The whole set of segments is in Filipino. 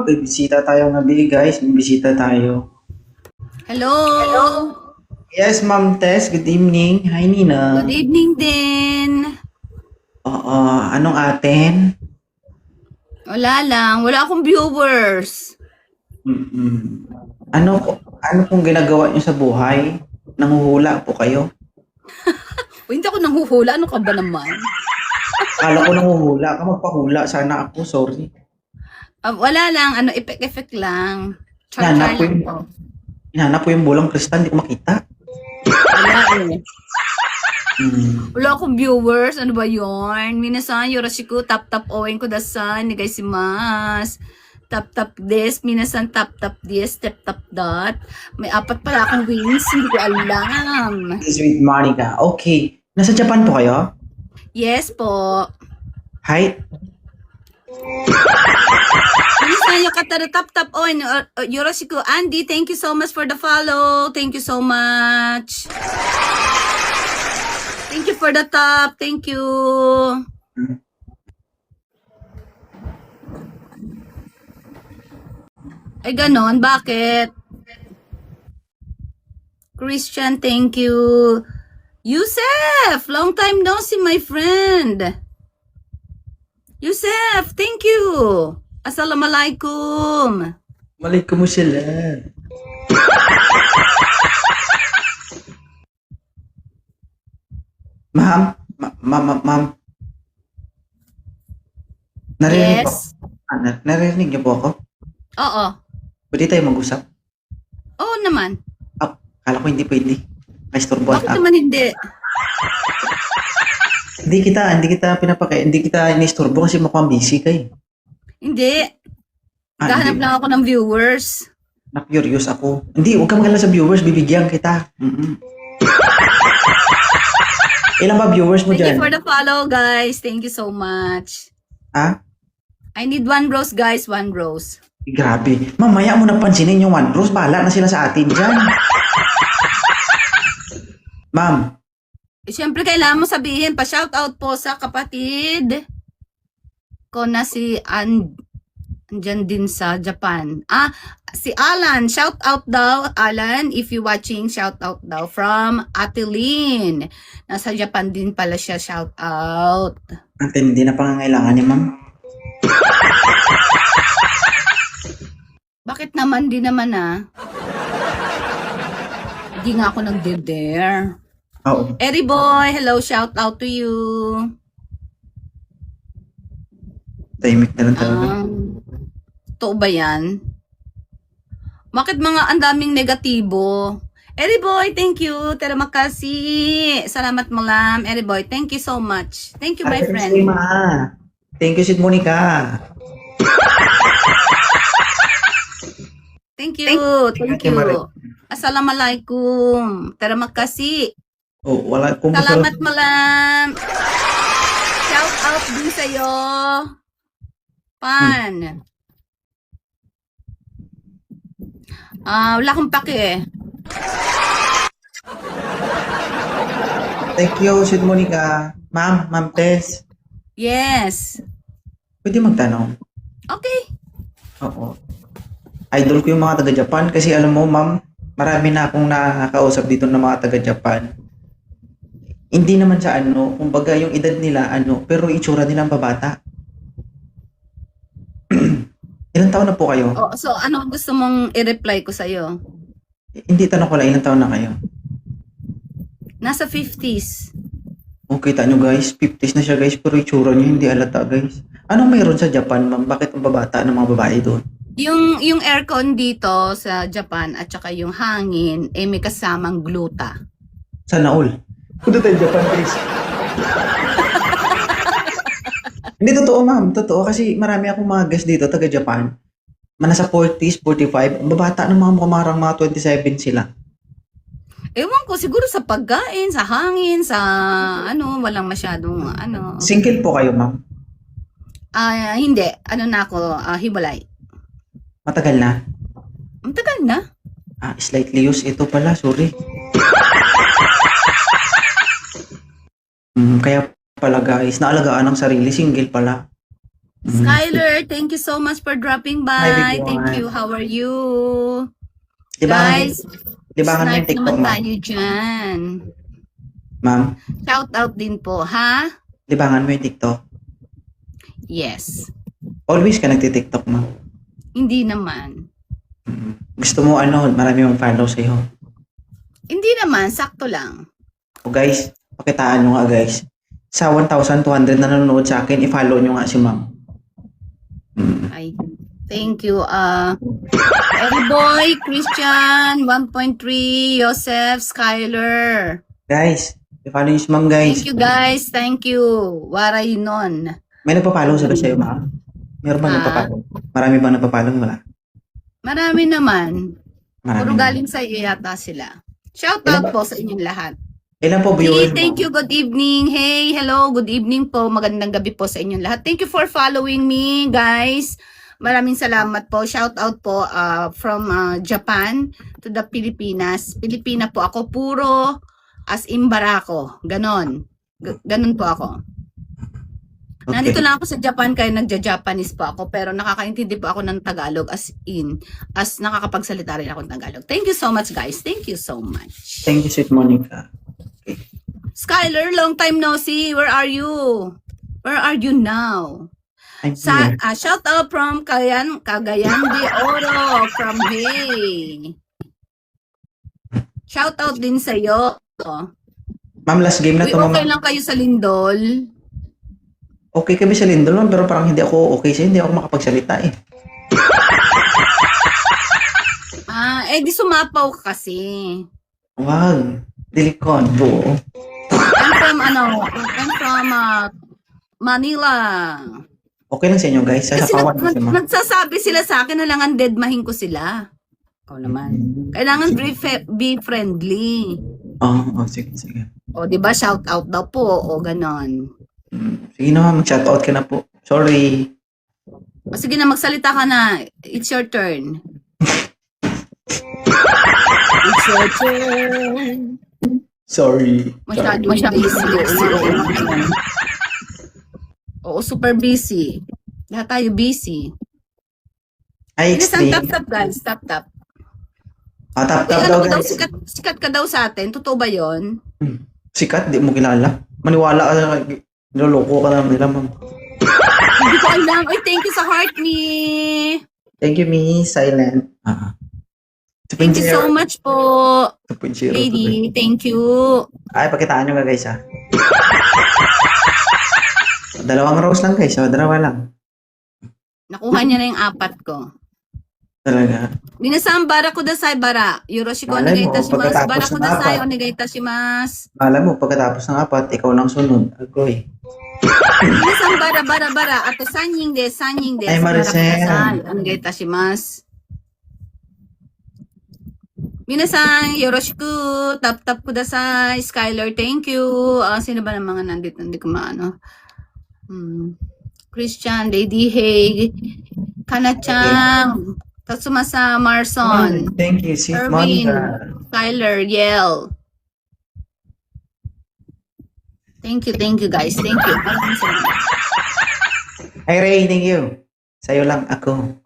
May bisita tayo ngabi, guys. May bisita tayo. Hello. Yes, Ma'am Tess. Good evening. Hi, Nina. Good evening din. Oo, anong atin? Wala lang. Wala akong viewers. Ano pong ginagawa niyo sa buhay? Nanguhula po kayo? Hindi ako nanghuhula. Ano ka ba naman? Akala ko nanguhula ka. Magpahula. Sana ako. Sorry. Wala lang. Effect lang. Hinanap ko Char-char lang yung, po. hinanap ko yung bulang kristal. Hindi ko makita. Wala eh. Hmm. Wala akong viewers. Ano ba yun? Minasan, yoroshiku, tap-tap owen ko dasan. Nigay si Mas. Tap-tap this. Minasan, tap-tap this. Tap-tap that. May 4 pala akong wins. Hindi ko alam. Sweet Monica. Okay. Nasa Japan po kayo? Yes po. Hi. Minasan, yokata tap-tap owen. Yoroshiku. Andy, thank you so much for the follow. Thank you so much. Thank you for the top. Thank you. Ay, ganon. Bakit? Christian, thank you. Yusef! Long time no see, my friend. Yusef, thank you. Assalamualaikum. Waalaikumsalam. Ma'am. Narinig po. Yes. Narinig niyo po ako? Oo. Pwede tayo mag-usap? Oo naman. Kala ko hindi pwede. Naistorbohan Bakit ako. naman hindi? Hindi kita inistorbo kasi mukhang busy kayo. Hindi. Gahanap Hindi. lang ako ng viewers. Na-curious ako. Hindi, huwag ka mag-alala sa viewers. Bibigyan kita. Ilan ba viewers mo Thank you dyan? for the follow, guys. Thank you so much. Ha? I need 1 rose, guys. 1 rose. Grabe. Mamaya mo napansinin yung one rose. Bahala na sila sa atin dyan. Ma'am. Siyempre, kailangan mo sabihin, pa-shoutout po sa kapatid ko na si andyan din sa Japan. Si Alan. Shoutout daw, Alan. If you watching, shoutout daw from Atelin. Nasa Japan din pala siya. Shoutout. Ang tindi na pangangailangan ni ma'am. Bakit naman? Di naman Hindi nga ako nagde-dare. Oo. Eri boy, hello, shout out to you. Tahimik na lang talaga. Totoo ba yan? Bakit mga ang daming negatibo? Eri boy, thank you. Terima kasih. Salamat malam. Eri boy, thank you so much. Thank you, my friend. Thank you, Sid Monica. Thank you. Thank you. Assalamualaikum. Terima kasih. Oh, wala kung Salamat malam. Shout out din sa'yo. Pan. Wala akong pake. Thank you, Sid Monica. Ma'am Tess. Yes. Pwede magtanong? Okay. Oo. Idol ko yung mga taga-Japan kasi alam mo, ma'am, marami na akong nakakausap dito ng mga taga-Japan. Hindi naman sa kumbaga yung edad nila pero itsura nilang babata. Ilang taon na po kayo? So, ano gusto mong i-reply ko sa'yo? Hindi, tanong ko lang, ilang taon na kayo? Nasa 50s. Oh, kita nyo guys, 50s na siya guys, pero itsura niya hindi alata guys. Anong mayroon sa Japan, ma'am? Bakit ang babata ng mga babae doon? Yung aircon dito sa Japan at saka yung hangin, may kasamang gluta. Sana all. Punta tayo Japan, please. Hindi, totoo ma'am. Totoo kasi marami akong mga guests dito, taga-Japan. Nasa 40s, 45. Ang babata ng mga mukamarang mga 27 sila. Ewan ko, siguro sa pagkain, sa hangin, sa walang masyadong Single po kayo, ma'am? Hindi. Na ako, hiwalay. Matagal na? Ang tagal na. Slightly used. Ito pala, sorry. Kaya pala guys, naalagaan ng sarili, single pala. Skyler, thank you so much for dropping Hi, by. big Thank one. you. How are you? Libangan, Guys, libangan mo yung snipe TikTok, naman ma'am. tayo dyan. Ma'am, Shout out din po, ha? libangan mo yung TikTok. Yes. Always ka nagti-TikTok, ma'am. Hindi naman. Gusto mo marami mong follow sa'yo. Hindi naman, sakto lang. O guys, pakitaan nyo nga guys. Sa 1,200 na nanonood sa akin, i-follow nyo nga si ma'am. Ay, thank you. Boy, Christian, 1.3, Joseph, Skyler. Guys, i-follow nyo si ma'am guys. Thank you guys, thank you. Waray nun. May nagpa-follow sila sa'yo, ma'am? Meron ba nagpa-follow? Marami bang nagpa-follow? Wala. Marami naman. Marami. Puro galing sa iyo yata sila. Shout out po sa inyong lahat. Ilan po Hey, viewers thank mo? you, good evening. Hey, hello, good evening po. Magandang gabi po sa inyong lahat. Thank you for following me, guys. Maraming salamat po. Shout out po from Japan to the Pilipinas. Pilipina po ako. Puro as in Barako. Ganon. Ganon po ako. Okay. Nandito lang ako sa Japan kaya nagja-Japanese po ako pero nakakaintindi po ako ng Tagalog as nakakapagsalita rin ako ng Tagalog. Thank you so much guys. Thank you so much. Thank you, sweet Monica. Skyler, long time no see. Where are you? Where are you now? I'm Sa here. shout out from Cagayan de Oro from Hey. Shout out din sa iyo. Ma'am, last game na to, Okay ma'am. lang kayo sa Lindol. Okay kami sa Lindol, ma'am, pero parang hindi ako okay sa'yo. Hindi ako makapagsalita eh. Di sumapaw ka kasi. Wag. Dilikon, buo. I'm from Manila. Okay lang sa inyo, guys. Kasi Sasapawan ko si ma'am. nagsasabi sila sa akin na lang ang deadmahin ko sila. Ikaw naman. Kailangan be friendly. Sige, sige. O, di ba? Shout out daw po. O, ganon. Sige na, ma'am. Shoutout ka na po. Sorry. O, sige na, magsalita ka na. It's your turn. It's your turn. Sorry. Masyado busy. Oo, super busy. Lahat tayo busy. Ay, Isang extreme. tap guys. Tap. Tap Uy, daw, ano daw, guys. sikat ka daw sa atin. Totoo ba yon? Sikat, di mo kilala. Maniwala ka na. Niloloko ka na nila, ma'am. Hindi ko alam. Uy, thank you sa heart me. Thank you, Miss Silent. Thank you so much po, 2.0. lady. Thank you. Ay, pakitaan nyo nga, guys, ha. Dalawang rose lang, guys. Dalawa lang. Nakuha niya na yung 4 ko. Talaga. Minasan, bara kudasai, bara. Yoroshiko Malay mo, onegai itashimasu. pagkatapos Bara ng kudasai, 4. onegai itashimasu. Alam mo, pagkatapos ng 4, ikaw lang sunod. Agoy. Minasan, bara. Ato, sanying de. Ay, Maricel. Bara kudasai, onegai itashimasu. Minasan, yoroshiku. Tap kudasai. Skyler, thank you. Sino ba ng mga nandito? Hindi ko maano. Christian, Lady Haig, Kanachang, Tatsumasa Marson, Thank you, sweet Erwin, Monica. Tyler, Yel. Thank you guys. Thank you. Maraming salamat. Hi, Ray. Thank you. Sa'yo lang ako.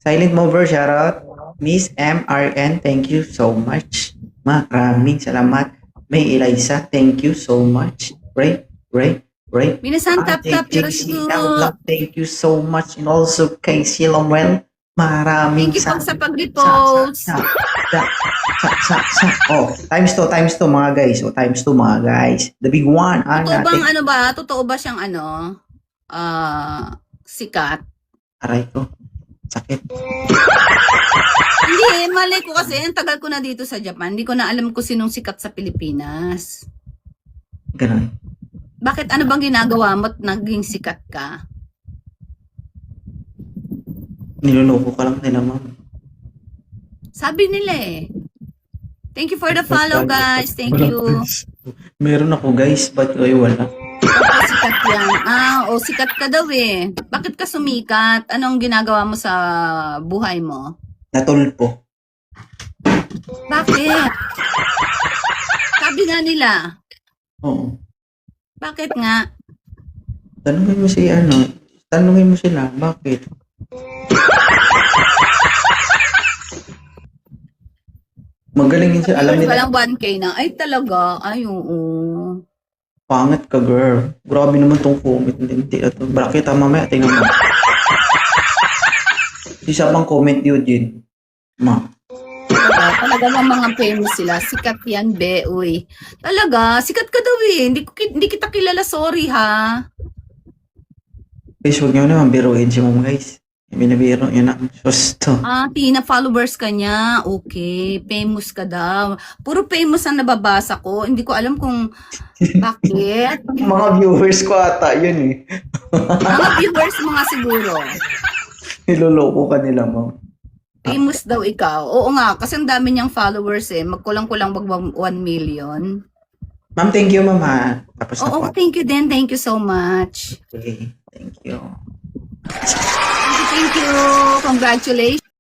Silent Mover, shoutout. Miss MRN, thank you so much. Maraming salamat. May Eliza, thank you so much. Ray. Minasan, tap, JC yoroshiku. Outlook, thank you so much. And also kay Silomwell, maraming Thank you po sa salamat. pag-repost. Times 2 mga guys. Times 2 mga guys. The big one. Totoo ba siyang sikat? Aray ko. Sakit. Hindi, malay ko kasi, ang tagal ko na dito sa Japan, hindi ko na alam kung sinong sikat sa Pilipinas. Ganun. Bakit? Ano bang ginagawa mo at naging sikat ka? Niloloko ka lang nila, ma'am. Sabi nila eh. Thank you for the follow, guys. Thank you. Meron ako, guys. Ba't kayo wala? Opo, sikat yan. Sikat ka daw eh. Bakit ka sumikat? Anong ginagawa mo sa buhay mo? Natulpo. Bakit? Sabi nga nila. Oo. Bakit nga? Tanungin mo si Tanungin mo sila, bakit? Magaling yun sila. Alam Viewers nila, walang 1K na. Ay, talaga. Ay, oo. pangit ka, girl. Grabe naman tong comment. Hindi, ito. Bakit? Mamaya, tingnan mo. Isa pang comment, Eugene. Ma. Talaga ng mga famous sila. Sikat yan, be. Uy. Talaga, sikat ka daw eh. Hindi kita kilala, sorry ha. Guys, huwag niyo naman biruin si mom, guys. Binibiro niyo na. Susto. Ah, Tina, followers ka niya. Okay, famous ka daw. Puro famous ang nababasa ko. Hindi ko alam kung bakit. Mga viewers ko ata, yun eh. Mga viewers mo nga siguro. Niloloko ka nila, mom. Famous daw ikaw. Oo nga, kasi ang dami niyang followers eh. Magkulang-kulang wag 1 million. Ma'am, thank you, ma'am, ha. Tapos na Oo, po. thank you din. Thank you so much. Okay, thank you. Thank you. Congratulations.